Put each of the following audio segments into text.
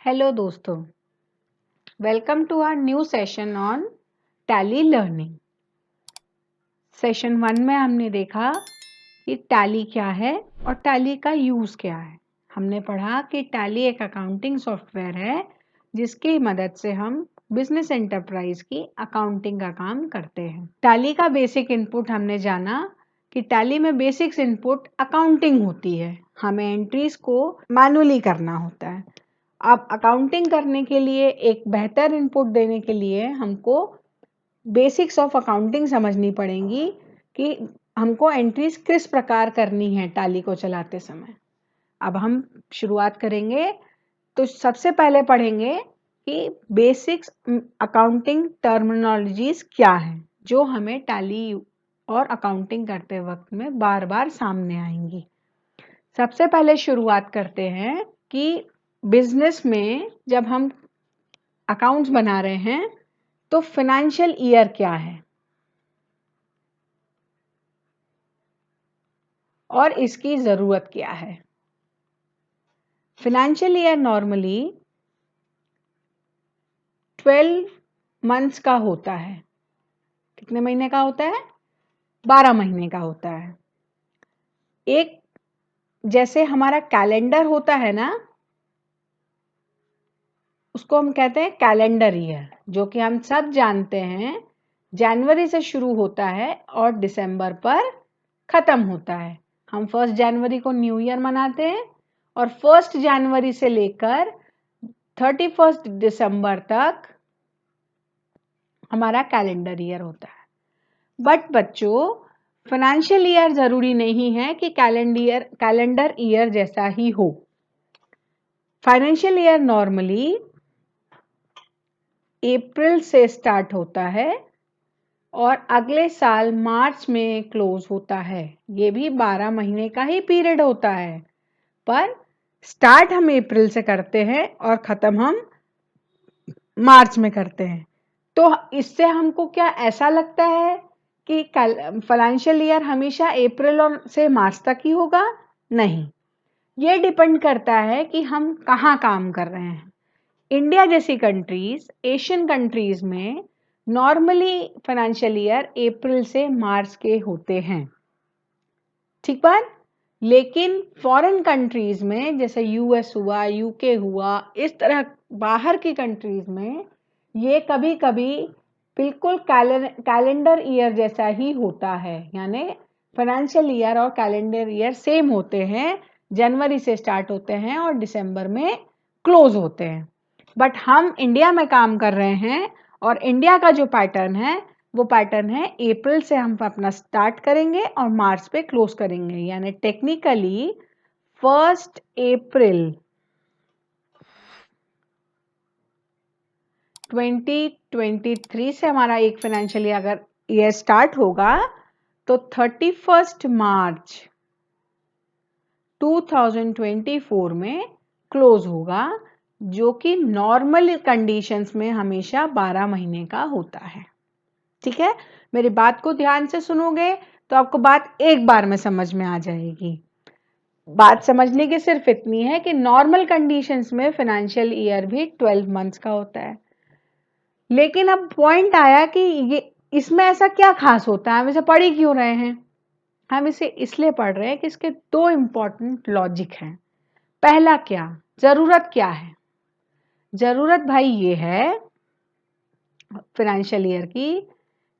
Hello दोस्तों, welcome to our new session on Tally learning. Session 1 में हमने देखा कि टैली क्या है और टैली का यूज़ क्या है। हमने पढ़ा कि टैली एक अकाउंटिंग सॉफ्टवेयर है जिसकी मदद से हम बिजनेस एंटरप्राइज की अकाउंटिंग का काम करते हैं। टैली का बेसिक इनपुट हमने जाना कि टैली में बेसिक्स इनपुट अकाउंटिंग होती है, हमें एंट्रीज को मैनुअली करना होता है। अब अकाउंटिंग करने के लिए एक बेहतर इनपुट देने के लिए हमको बेसिक्स ऑफ अकाउंटिंग समझनी पड़ेंगी कि हमको एंट्रीज किस प्रकार करनी है टैली को चलाते समय। अब हम शुरुआत करेंगे तो सबसे पहले पढ़ेंगे कि बेसिक्स अकाउंटिंग टर्मिनोलॉजीज क्या है जो हमें टैली और अकाउंटिंग करते वक्त में बार बार सामने आएंगी। सबसे पहले शुरुआत करते हैं कि बिजनेस में जब हम अकाउंट्स बना रहे हैं तो फाइनेंशियल ईयर क्या है और इसकी ज़रूरत क्या है। फाइनेंशियल ईयर नॉर्मली 12 मंथ्स का होता है। कितने महीने का होता है? 12 महीने का होता है। एक जैसे हमारा कैलेंडर होता है ना, उसको हम कहते हैं कैलेंडर ईयर, जो कि हम सब जानते हैं जनवरी से शुरू होता है और दिसंबर पर खत्म होता है। हम 1 जनवरी को न्यू ईयर मनाते हैं और 1 जनवरी से लेकर 31 दिसंबर तक हमारा कैलेंडर ईयर होता है। बट बच्चों, फाइनेंशियल ईयर जरूरी नहीं है कि कैलेंडर ईयर जैसा ही हो। फाइनेंशियल ईयर नॉर्मली अप्रैल से स्टार्ट होता है और अगले साल मार्च में क्लोज होता है। ये भी 12 महीने का ही पीरियड होता है, पर स्टार्ट हम अप्रैल से करते हैं और ख़त्म हम मार्च में करते हैं। तो इससे हमको क्या ऐसा लगता है कि फाइनेंशियल ईयर हमेशा अप्रैल और से मार्च तक ही होगा? नहीं, ये डिपेंड करता है कि हम कहाँ काम कर रहे हैं। इंडिया जैसी कंट्रीज, एशियन कंट्रीज में नॉर्मली फाइनेंशियल ईयर अप्रैल से मार्च के होते हैं, ठीक बात। लेकिन फॉरेन कंट्रीज में जैसे यूएस हुआ, यूके हुआ, इस तरह बाहर की कंट्रीज में ये कभी कभी बिल्कुल कैलेंडर ईयर जैसा ही होता है, यानी फाइनेंशियल ईयर और कैलेंडर ईयर सेम होते हैं, जनवरी से स्टार्ट होते हैं और दिसंबर में क्लोज होते हैं। बट हम इंडिया में काम कर रहे हैं और इंडिया का जो पैटर्न है वो पैटर्न है अप्रैल से हम अपना स्टार्ट करेंगे और मार्च पे क्लोज करेंगे, यानी टेक्निकली 1 अप्रैल 2023 से हमारा एक फाइनेंशियल ईयर अगर ईयर स्टार्ट होगा तो 31 मार्च 2024 में क्लोज होगा, जो कि नॉर्मल कंडीशंस में हमेशा 12 महीने का होता है। ठीक है, मेरी बात को ध्यान से सुनोगे तो आपको बात एक बार में समझ में आ जाएगी। बात समझने की सिर्फ इतनी है कि नॉर्मल कंडीशंस में फाइनेंशियल ईयर भी 12 मंथ्स का होता है। लेकिन अब पॉइंट आया कि ये इसमें ऐसा क्या खास होता है, हम इसे पढ़ ही क्यों रहे हैं? हम इसे इसलिए पढ़ रहे हैं कि इसके 2 इंपॉर्टेंट लॉजिक हैं। पहला क्या, जरूरत क्या है? जरूरत भाई ये है फाइनेंशियल ईयर की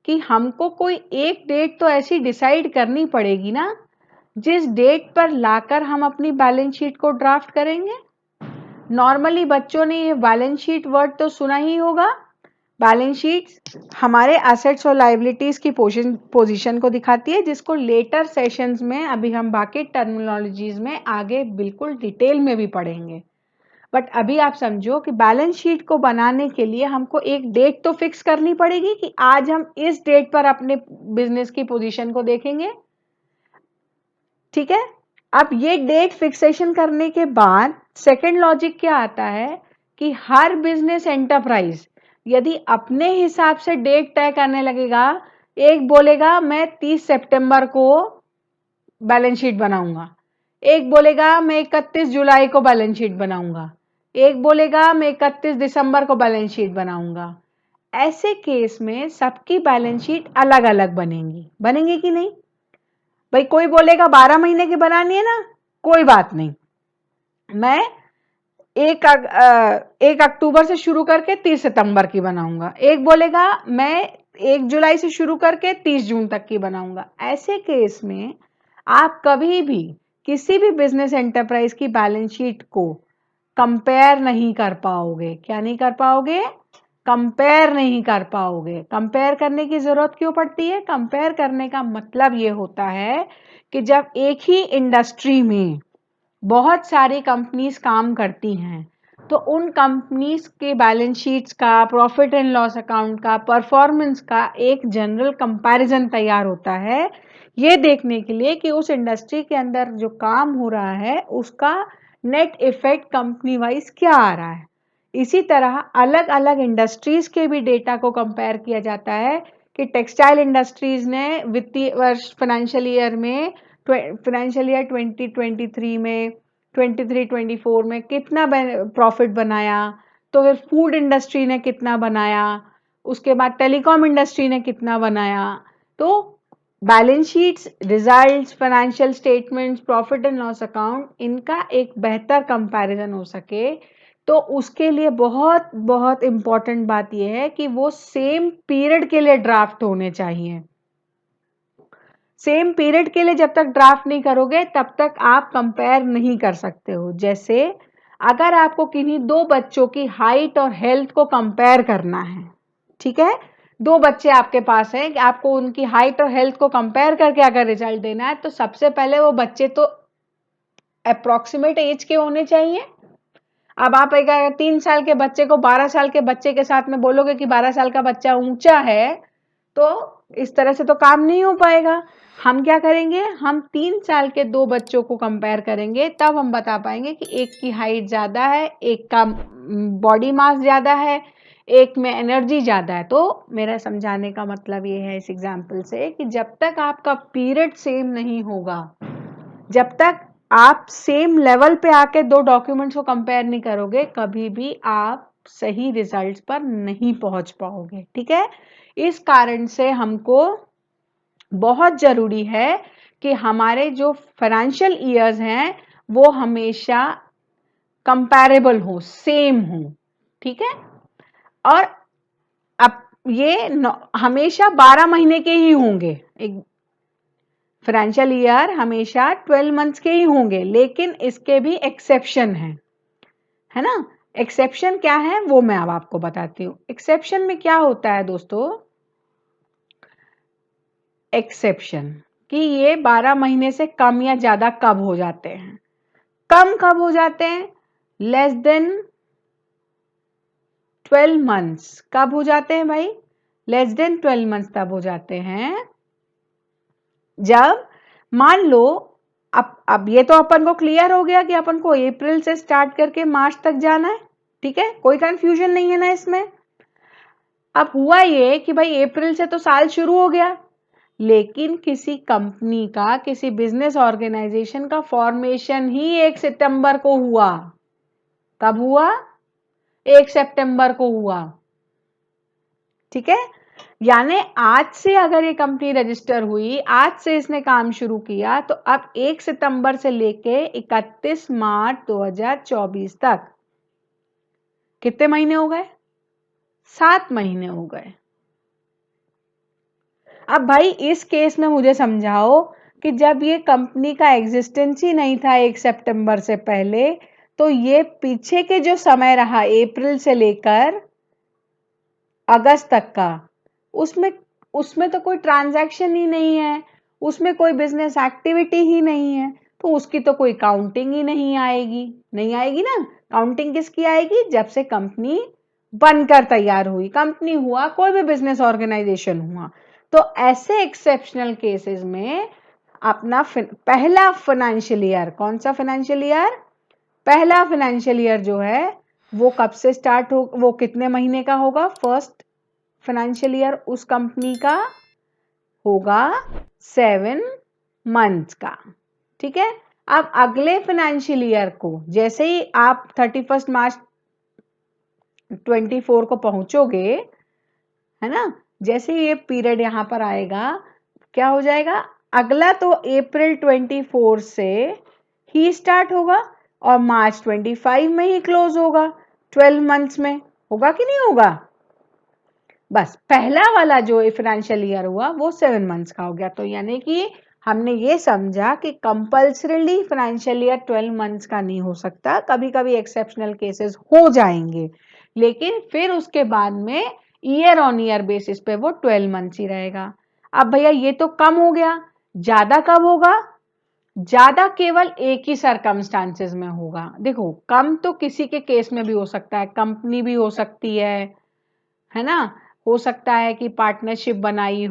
कि हमको कोई एक डेट तो ऐसी डिसाइड करनी पड़ेगी ना, जिस डेट पर लाकर हम अपनी बैलेंस शीट को ड्राफ्ट करेंगे। नॉर्मली बच्चों ने ये बैलेंस शीट वर्ड तो सुना ही होगा। बैलेंस शीट हमारे एसेट्स और लायबिलिटीज की पोजीशन को दिखाती है, जिसको लेटर सेशंस में अभी हम बाकी टर्मिनोलॉजीज में आगे बिल्कुल डिटेल में भी पढ़ेंगे। बट अभी आप समझो कि बैलेंस शीट को बनाने के लिए हमको एक डेट तो फिक्स करनी पड़ेगी कि आज हम इस डेट पर अपने बिजनेस की पोजीशन को देखेंगे, ठीक है। अब ये डेट फिक्सेशन करने के बाद सेकंड लॉजिक क्या आता है कि हर बिजनेस एंटरप्राइज यदि अपने हिसाब से डेट तय करने लगेगा, एक बोलेगा मैं 30 सितंबर को बैलेंस शीट बनाऊंगा, एक बोलेगा मैं 31 जुलाई को बैलेंस शीट बनाऊंगा, एक बोलेगा मैं 31 दिसंबर को बैलेंस शीट बनाऊंगा। ऐसे केस में सबकी बैलेंस शीट अलग अलग बनेंगी कि नहीं? भाई कोई बोलेगा 12 महीने की बनानी है ना, कोई बात नहीं, मैं 1 अक्टूबर से शुरू करके 30 सितंबर की बनाऊंगा। एक बोलेगा मैं 1 जुलाई से शुरू करके 30 जून तक की बनाऊंगा। ऐसे केस में आप कभी भी किसी भी बिजनेस एंटरप्राइज की बैलेंस शीट को कंपेयर नहीं कर पाओगे। क्या नहीं कर पाओगे? कंपेयर नहीं कर पाओगे। कंपेयर करने की जरूरत क्यों पड़ती है? कंपेयर करने का मतलब ये होता है कि जब एक ही इंडस्ट्री में बहुत सारी कंपनीज काम करती हैं तो उन कंपनीज के बैलेंस शीट्स का, प्रॉफिट एंड लॉस अकाउंट का, परफॉर्मेंस का एक जनरल कंपैरिजन तैयार होता है, ये देखने के लिए कि उस इंडस्ट्री के अंदर जो काम हो रहा है उसका नेट इफेक्ट कंपनी वाइज क्या आ रहा है। इसी तरह अलग अलग इंडस्ट्रीज के भी डेटा को कंपेयर किया जाता है कि टेक्सटाइल इंडस्ट्रीज ने वित्तीय वर्ष फाइनेंशियल ईयर 2023 में, 23-24 में कितना प्रॉफिट बनाया, तो फिर फूड इंडस्ट्री ने कितना बनाया, उसके बाद टेलीकॉम इंडस्ट्री ने कितना बनाया। तो balance sheets, results, financial statements, profit and loss account, इनका एक बेहतर कंपैरिजन हो सके तो उसके लिए बहुत बहुत इंपॉर्टेंट बात यह है कि वो सेम पीरियड के लिए ड्राफ्ट होने चाहिए। सेम पीरियड के लिए जब तक ड्राफ्ट नहीं करोगे तब तक आप कंपेयर नहीं कर सकते हो। जैसे अगर आपको किन्हीं दो बच्चों की हाइट और हेल्थ को कंपेयर करना है, ठीक है, दो बच्चे आपके पास हैं, आपको उनकी हाइट और हेल्थ को कंपेयर करके अगर रिजल्ट देना है तो सबसे पहले वो बच्चे तो अप्रोक्सीमेट एज के होने चाहिए। अब आप एक 3 साल के बच्चे को 12 साल के बच्चे के साथ में बोलोगे कि 12 साल का बच्चा ऊंचा है, तो इस तरह से तो काम नहीं हो पाएगा। हम क्या करेंगे? हम 3 साल के दो बच्चों को कंपेयर करेंगे, तब हम बता पाएंगे कि एक की हाइट ज्यादा है, एक का बॉडी मास ज्यादा है, एक में एनर्जी ज्यादा है। तो मेरा समझाने का मतलब ये है इस एग्जाम्पल से कि जब तक आपका पीरियड सेम नहीं होगा, जब तक आप सेम लेवल पे आके दो डॉक्यूमेंट्स को कंपेयर नहीं करोगे, कभी भी आप सही रिजल्ट्स पर नहीं पहुंच पाओगे। ठीक है, इस कारण से हमको बहुत जरूरी है कि हमारे जो फाइनेंशियल ईयर्स हैं वो हमेशा कंपैरेबल हो, सेम हो। ठीक है, और अब ये हमेशा 12 महीने के ही होंगे। एक फाइनेंशियल ईयर हमेशा 12 मंथ्स के ही होंगे, लेकिन इसके भी एक्सेप्शन है ना। एक्सेप्शन क्या है वो मैं अब आपको बताती हूँ। एक्सेप्शन में क्या होता है दोस्तों? एक्सेप्शन कि ये 12 महीने से कम या ज्यादा कब हो जाते हैं? कम कब हो जाते हैं? Less than 12 months. कब हो जाते हैं भाई? लेस देन 12 मंथ्स तब हो जाते हैं जब मान लो अब ये तो अपन को क्लियर हो गया कि अपन को अप्रैल से स्टार्ट करके मार्च तक जाना है। ठीक है, कोई कंफ्यूजन नहीं है ना इसमें। अब हुआ ये कि भाई अप्रैल से तो साल शुरू हो गया, लेकिन किसी कंपनी का, किसी बिजनेस ऑर्गेनाइजेशन का फॉर्मेशन ही 1 सितंबर को हुआ। कब हुआ? 1 सितंबर को हुआ। ठीक है, यानी आज से अगर ये कंपनी रजिस्टर हुई, आज से इसने काम शुरू किया, तो अब 1 सितंबर से लेके 31 मार्च 2024 तक कितने महीने हो गए? 7 महीने हो गए। अब भाई इस केस में मुझे समझाओ कि जब ये कंपनी का एग्जिस्टेंस ही नहीं था 1 सितंबर से पहले, तो ये पीछे के जो समय रहा अप्रैल से लेकर अगस्त तक का, उसमें उसमें तो कोई ट्रांजैक्शन ही नहीं है, उसमें कोई बिजनेस एक्टिविटी ही नहीं है, तो उसकी तो कोई काउंटिंग ही नहीं आएगी। नहीं आएगी ना। काउंटिंग किसकी आएगी? जब से कंपनी बनकर तैयार हुई, कंपनी हुआ, कोई भी बिजनेस ऑर्गेनाइजेशन हुआ। तो ऐसे एक्सेप्शनल केसेस में अपना पहला फाइनेंशियल ईयर, कौन सा फाइनेंशियल ईयर? पहला फाइनेंशियल ईयर जो है वो कब से स्टार्ट हो, वो कितने महीने का होगा? फर्स्ट फाइनेंशियल ईयर उस कंपनी का होगा 7 मंथ्स का। ठीक है, अब अगले फाइनेंशियल ईयर को जैसे ही आप 31 मार्च 24 को पहुंचोगे, है ना, जैसे ये पीरियड यहां पर आएगा, क्या हो जाएगा, अगला तो अप्रैल 24 से ही स्टार्ट होगा और मार्च 25 में ही क्लोज होगा। 12 मंथ्स में होगा कि नहीं होगा? बस पहला वाला जो फाइनेंशियल ईयर हुआ वो 7 मंथ्स का हो गया। तो यानी कि हमने ये समझा कि कंपल्सरीली फाइनेंशियल ईयर 12 मंथ्स का नहीं हो सकता, कभी कभी एक्सेप्शनल केसेस हो जाएंगे, लेकिन फिर उसके बाद में ईयर ऑन ईयर बेसिस पे वो 12 मंथ्स ही रहेगा। अब भैया ये तो कम हो गया, ज्यादा कब होगा? ज्यादा केवल एक ही सरकमस्टांसेस में होगा। देखो कम तो किसी के केस में भी हो सकता है, कंपनी भी हो सकती है ना, हो सकता है कि पार्टनरशिप बनाई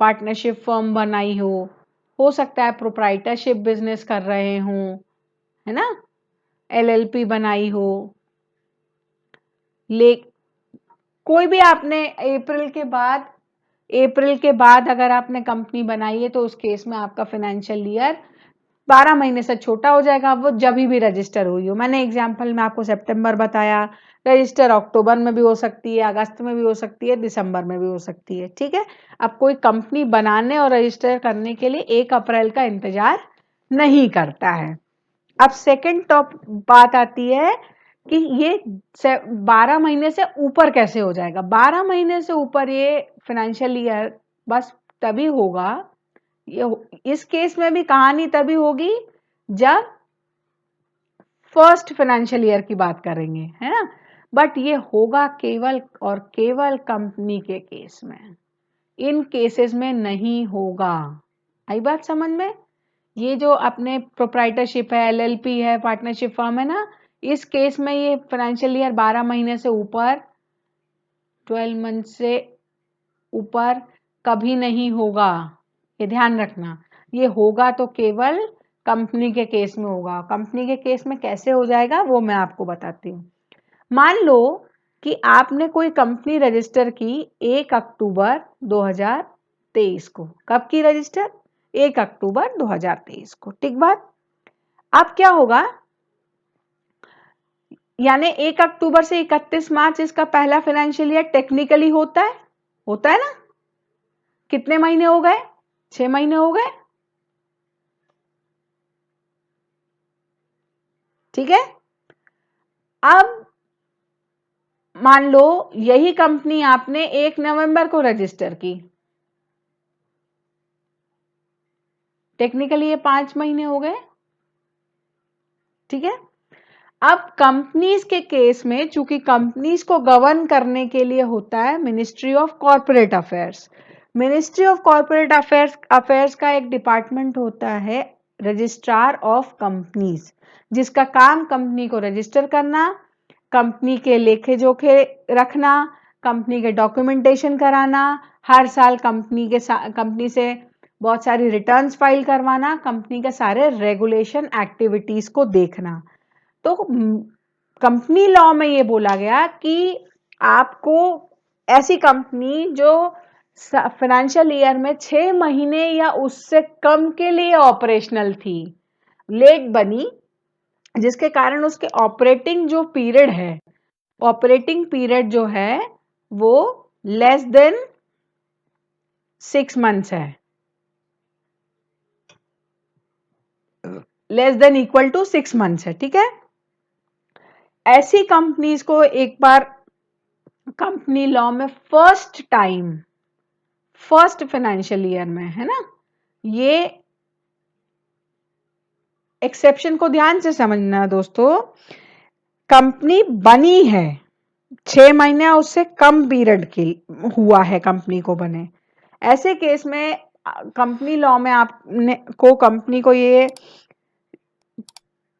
पार्टनरशिप फर्म बनाई हो सकता है प्रोप्राइटरशिप बिजनेस कर रहे हों, है ना, एलएलपी बनाई हो। ले कोई भी आपने अप्रैल के बाद अगर आपने कंपनी बनाई है तो उस केस में आपका फाइनेंशियल ईयर 12 महीने से छोटा हो जाएगा, वो जब भी रजिस्टर हुई हो। मैंने एग्जांपल में आपको सितंबर बताया, रजिस्टर अक्टूबर में भी हो सकती है, अगस्त में भी हो सकती है, दिसंबर में भी हो सकती है। ठीक है, अब कोई कंपनी बनाने और रजिस्टर करने के लिए 1 अप्रैल का इंतजार नहीं करता है। अब सेकंड टॉप बात आती है कि ये 12 महीने से ऊपर कैसे हो जाएगा। 12 महीने से ऊपर ये फाइनेंशियल ईयर बस तभी होगा, ये इस केस में भी कहानी तभी होगी जब फर्स्ट फाइनेंशियल ईयर की बात करेंगे, है ना, बट ये होगा केवल और केवल कंपनी के केस में, इन केसेस में नहीं होगा। आई बात समझ में? ये जो अपने प्रोप्राइटरशिप है, एलएलपी है, पार्टनरशिप फर्म है ना, इस केस में ये फाइनेंशियल ईयर 12 महीने से ऊपर, 12 मंथ से ऊपर कभी नहीं होगा। ये ध्यान रखना, ये होगा तो केवल कंपनी के केस में होगा। कंपनी के केस में कैसे हो जाएगा वो मैं आपको बताती हूँ। मान लो कि आपने कोई कंपनी रजिस्टर की 1 अक्टूबर 2023 को। कब की रजिस्टर? 1 अक्टूबर 2023 को। ठीक बात। अब क्या होगा, यानी 1 अक्टूबर से 31 मार्च इसका पहला फाइनेंशियल ईयर टेक्निकली होता है ना। कितने महीने हो गए? 6 महीने हो गए। ठीक है, अब मान लो यही कंपनी आपने 1 नवंबर को रजिस्टर की, टेक्निकली ये 5 महीने हो गए। ठीक है, अब कंपनीज के केस में चूंकि कंपनीज को गवर्न करने के लिए होता है ministry of corporate affairs. Ministry of corporate affairs का एक डिपार्टमेंट होता है रजिस्ट्रार ऑफ कंपनीज, जिसका काम कंपनी को रजिस्टर करना, कंपनी के लेखे जोखे रखना, कंपनी के डॉक्यूमेंटेशन कराना, हर साल कंपनी से बहुत सारी रिटर्न्स फाइल करवाना, कंपनी के सारे रेगुलेशन एक्टिविटीज को देखना। तो कंपनी लॉ में ये बोला गया कि आपको ऐसी कंपनी जो फाइनेंशियल ईयर में 6 महीने या उससे कम के लिए ऑपरेशनल थी, लेट बनी, जिसके कारण उसके ऑपरेटिंग पीरियड जो है वो लेस देन 6 मंथ्स है, less than equal to 6 months है। ठीक है, ऐसी कंपनीज को एक बार कंपनी लॉ में फर्स्ट फाइनेंशियल ईयर में, है ना, ये एक्सेप्शन को ध्यान से समझना दोस्तों। कंपनी बनी है 6 महीने उससे कम पीरियड की हुआ है कंपनी को बने, ऐसे केस में कंपनी लॉ में कंपनी को ये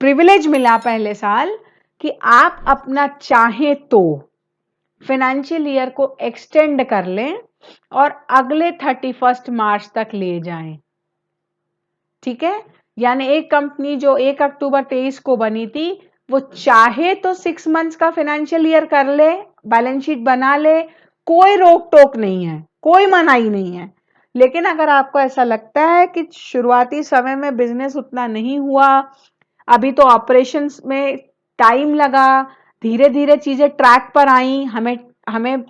प्रिविलेज मिला पहले साल कि आप अपना चाहे तो फाइनेंशियल ईयर को एक्सटेंड कर लें और अगले 31 मार्च तक ले जाएं। ठीक है, यानी एक कंपनी जो 1 अक्टूबर 23 को बनी थी वो चाहे तो 6 मंथ्स का फाइनेंशियल ईयर कर ले, बैलेंस शीट बना ले, कोई रोक टोक नहीं है, कोई मनाही नहीं है, लेकिन अगर आपको ऐसा लगता है कि शुरुआती समय में बिजनेस उतना नहीं हुआ, अभी तो ऑपरेशंस में टाइम लगा, धीरे धीरे चीजें ट्रैक पर आई, हमें हमें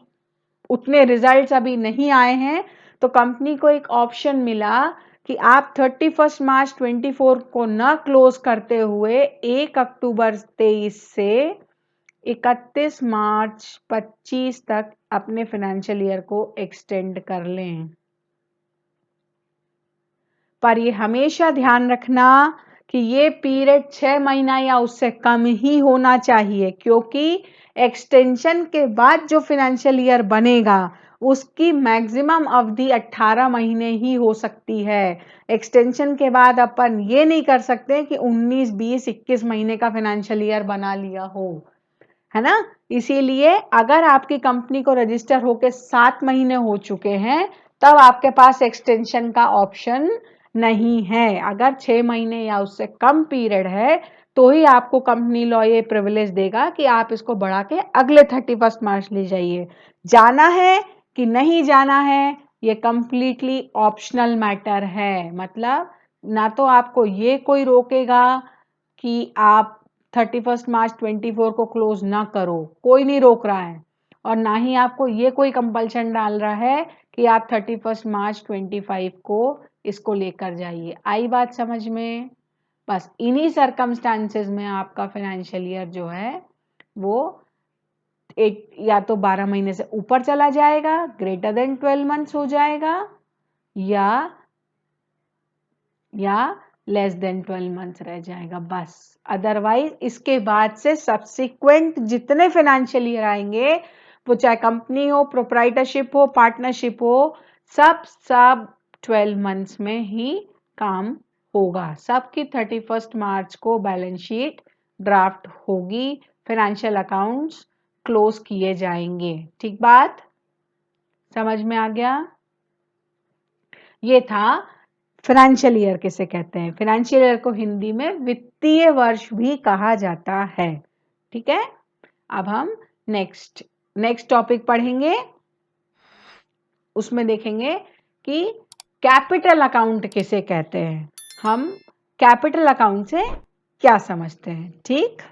उतने रिजल्ट्स अभी नहीं आए हैं, तो कंपनी को एक ऑप्शन मिला कि आप 31 मार्च 24 को न क्लोज करते हुए 1 अक्टूबर 23 से 31 मार्च 25 तक अपने फाइनेंशियल ईयर को एक्सटेंड कर लें। पर ये हमेशा ध्यान रखना कि ये पीरियड 6 महीना या उससे कम ही होना चाहिए, क्योंकि एक्सटेंशन के बाद जो फाइनेंशियल ईयर बनेगा उसकी मैक्सिमम अवधि 18 महीने ही हो सकती है। एक्सटेंशन के बाद अपन ये नहीं कर सकते कि 19, 20, 21 महीने का फाइनेंशियल ईयर बना लिया हो, है ना। इसीलिए अगर आपकी कंपनी को रजिस्टर होके 7 महीने हो चुके हैं तब आपके पास एक्सटेंशन का ऑप्शन नहीं है। अगर 6 महीने या उससे कम पीरियड है तो ही आपको कंपनी लॉ ये प्रिविलेज देगा कि आप इसको बढ़ा के अगले 31 मार्च ले जाइए। जाना है कि नहीं जाना है ये कंप्लीटली ऑप्शनल मैटर है। मतलब ना तो आपको ये कोई रोकेगा कि आप 31 मार्च 24 को क्लोज ना करो, कोई नहीं रोक रहा है, और ना ही आपको ये कोई कंपल्शन डाल रहा है कि आप 31 मार्च 25 को इसको लेकर जाइए। आई बात समझ में? बस इन्हीं सर्कमस्टांसेस में आपका फाइनेंशियल ईयर जो है वो एक या तो 12 महीने से ऊपर चला जाएगा, ग्रेटर देन 12 मंथ्स हो जाएगा, या लेस देन 12 मंथ्स रह जाएगा बस। अदरवाइज इसके बाद से सब्सिक्वेंट जितने फाइनेंशियल ईयर आएंगे, वो चाहे कंपनी हो, प्रोप्राइटरशिप हो, पार्टनरशिप हो, सब 12 मंथ्स में ही काम होगा। सबकी 31 मार्च को बैलेंस शीट ड्राफ्ट होगी, फाइनेंशियल अकाउंट्स क्लोज किए जाएंगे। ठीक बात समझ में आ गया? ये था फाइनेंशियल ईयर किसे कहते हैं। फाइनेंशियल ईयर को हिंदी में वित्तीय वर्ष भी कहा जाता है। ठीक है, अब हम नेक्स्ट टॉपिक पढ़ेंगे। उसमें देखेंगे कि कैपिटल अकाउंट किसे कहते हैं, हम कैपिटल अकाउंट से क्या समझते हैं। ठीक।